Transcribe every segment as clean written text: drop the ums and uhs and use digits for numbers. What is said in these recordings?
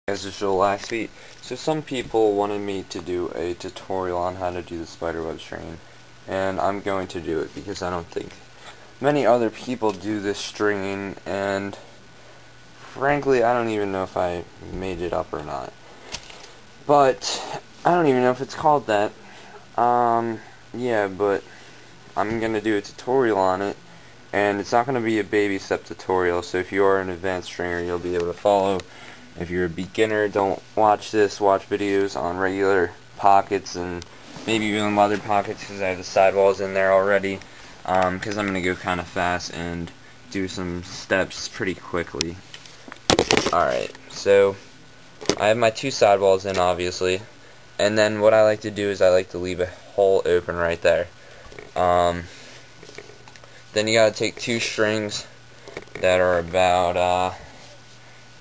As a relax feet. So some people wanted me to do a tutorial on how to do the spiderweb string, and I'm going to do it because I don't think many other people do this stringing, and frankly I don't even know if I made it up or not. But I don't even know if it's called that. Yeah, but I'm gonna do a tutorial on it, and it's not gonna be a baby step tutorial, so if you are an advanced stringer you'll be able to follow. If you're a beginner, don't watch this. Watch videos on regular pockets and maybe even leather pockets because I have the sidewalls in there already. Because I'm going to go kind of fast and do some steps pretty quickly. Alright, so I have my two sidewalls in, obviously. And then what I like to do is I like to leave a hole open right there. Then you got to take two strings that are about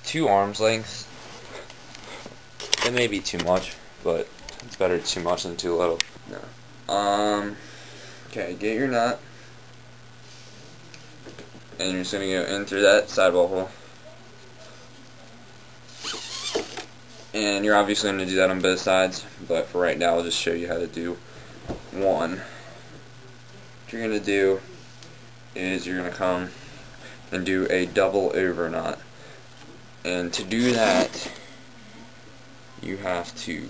2 arms lengths. It may be too much, but it's better too much than too little. No. Okay, get your knot, and you're just gonna go in through that sidewall hole. And you're obviously gonna do that on both sides, but for right now I'll just show you how to do one. What you're gonna do is you're gonna come and do a double over knot. And to do that, you have to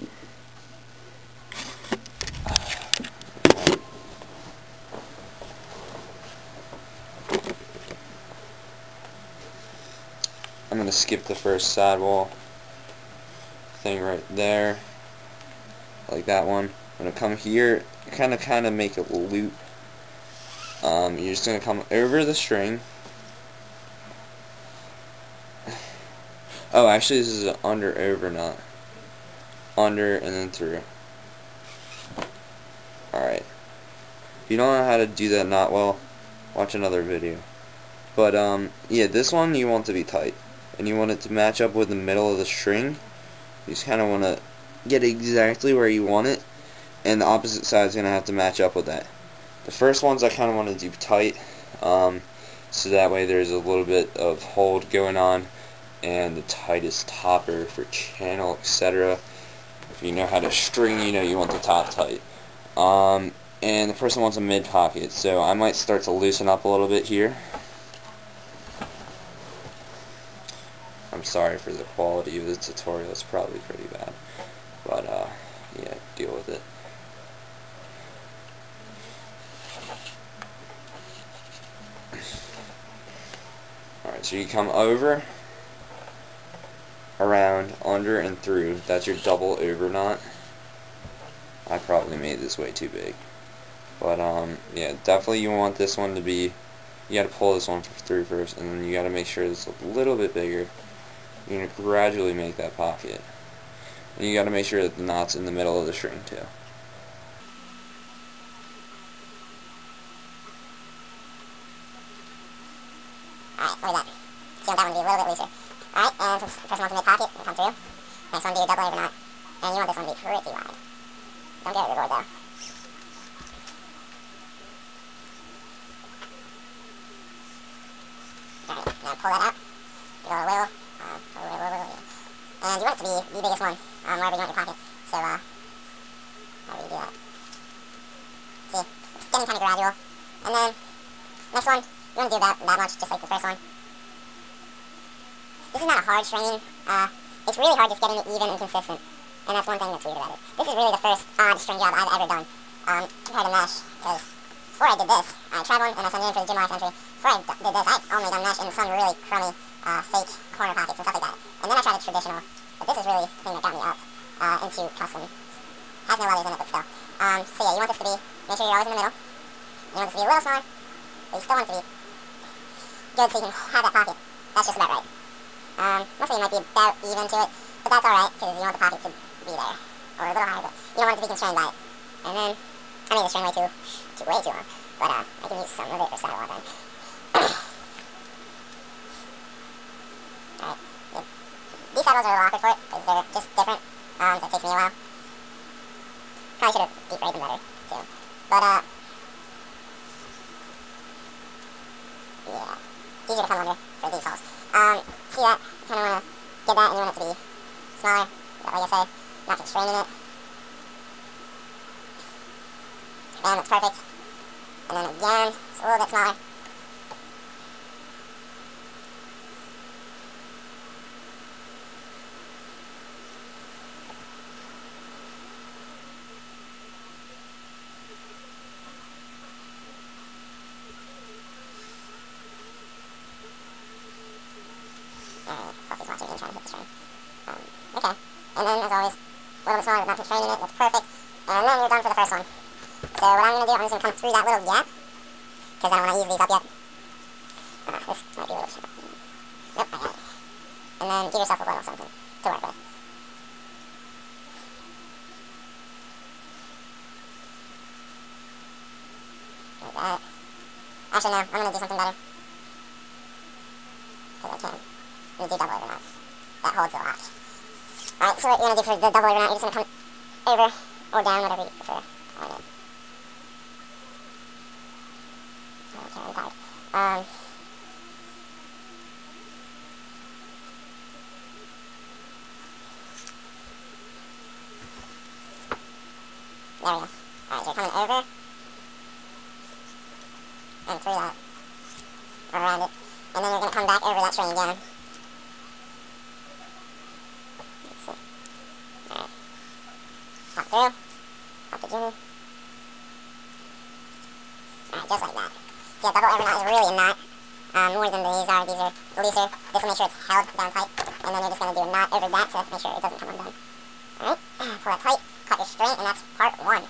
I'm going to skip the first sidewall thing right there, like that one. I'm going to come here, kind of make a loop. You're just going to come over the string. Oh, actually this is an under over knot. Under and then through. Alright. If you don't know how to do that knot well, watch another video. But yeah, this one you want to be tight. And you want it to match up with the middle of the string. You just kind of want to get exactly where you want it. And the opposite side is going to have to match up with that. The first ones I kind of want to do tight. So that way there's a little bit of hold going on. And the tightest topper for channel, etc. If you know how to string, you know you want the top tight. And the first one wants a mid pocket, so I might start to loosen up a little bit here. I'm sorry for the quality of the tutorial, it's probably pretty bad. But yeah, deal with it. Alright, so you come over, around, under, and through. That's your double over knot. I probably made this way too big. But yeah, definitely you want this one to be, you gotta pull this one through first, and then you gotta make sure it's a little bit bigger. You're gonna gradually make that pocket. And you gotta make sure that the knot's in the middle of the string too. Alright, look at that. So you want that one to be a little bit looser. Alright, and since the first one's a mid pocket, come through. Next one do a double over knot. And you want this one to be pretty wide. Don't get overboard though. Alright, now pull that out. Give it a little, yeah. And you want it to be the biggest one, wherever you want your pocket. So, how do you do that? See, it's getting kind of gradual. And then, next one, you want to do about that much, just like the first one. This is not a hard stringing. It's really hard just getting it even and consistent. And that's one thing that's weird about it. This is really the first odd string job I've ever done, compared to mesh, because before I did this, I tried one and I sent it in for the gym last entry. Before I did this, I'd only done mesh in some really crummy, fake corner pockets and stuff like that. And then I tried a traditional, but this is really the thing that got me up, into custom. Has no leathers in it, but still. So yeah, you want this to be, make sure you're always in the middle. You want this to be a little smaller, but you still want it to be good so you can have that pocket. That's just about right. Mostly you might be about even to it, but that's alright, because you want the pocket to be there. Or a little higher, but you don't want it to be constrained by it. And then, I made the string way too long, but I can use some of it for sidewall then. Alright, yeah. These sidewalls are a little awkward for it, because they're just different, so it takes me a while. Probably should have deep-rayed them better, too. But, yeah, it's easier to come under for these holes. See that? You kind of want to get that, and you want it to be smaller, like I say, not constraining it. Bam, that's perfect. And then again, it's a little bit smaller. Fluffy's watching me and trying to hit the string. Okay. And then, as always, a little bit smaller, but not constraining it. That's perfect. And then you're done for the first one. So what I'm going to do, I'm just going to come through that little gap, because I don't want to use these up yet. This might be a little short. Nope, I got it. And then give yourself a little something to work with. Like that. Actually, no, I'm going to do something better. Because I can. I'm going to do double over knot. That holds a lot. Alright, so what you're going to do for the double over knot, you're just going to come over or down, whatever you prefer. Okay, I'm tired. There we go. Alright, you're coming over and through that, around it, and then you're going to come back over that string again. Let's see. Alright. Hop through. Hop the jimmy. Alright, just like that. See, a double over knot is really a knot, more than these are. These are looser. This will make sure it's held down tight, and then you're just going to do a knot over that to make sure it doesn't come undone. Alright, pull it tight, cut your string, and that's part one.